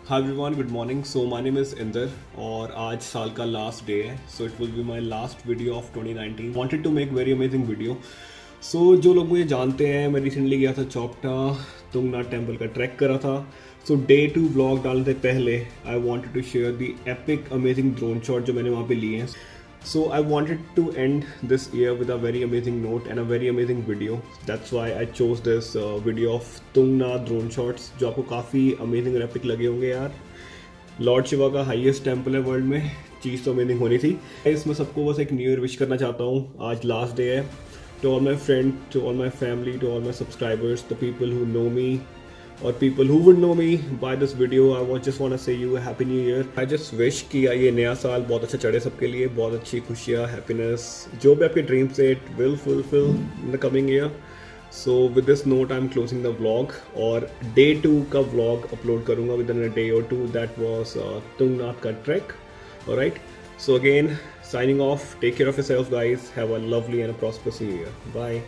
Hi everyone, good morning. So my name is Inder और आज साल का लास्ट डे है. So it will be my last video of 2019. Wanted to make very amazing video. So जो लोग मुझे जानते हैं, मैं रिसेंटली गया था चौपटा तुंगनाथ टेम्पल का ट्रैक करा था. So day 2 vlog डालने से पहले I wanted to share the epic amazing drone shot जो मैंने वहाँ पे लिए हैं. So I wanted to end this year with a very amazing note and a very amazing video. That's why I chose this video of Tungnath drone shots जो आपको काफ़ी amazing और epic लगे होंगे यार. लॉर्ड शिवा का हाईएस्ट टेम्पल है world में, चीज़ तो अमेजिंग होनी थी. इसमें सबको बस एक न्यू ईयर विश करना चाहता हूँ. आज लास्ट डे है. To all my friend, to all my family, to all my subscribers, the people who know me or people who would know me by this video, just want to say you a happy new year. I just wish कि ये नया साल बहुत अच्छा चढ़े सबके लिए, बहुत अच्छी खुशियाँ, happiness, जो भी आपके dreams है it will fulfill in the coming year. So with this note I'm closing the vlog और day 2 का vlog upload करूँगा within a day or two. That was Tungnath का trek. Alright, so again signing off. Take care of yourselves guys. Have a lovely and a prosperous new year. Bye.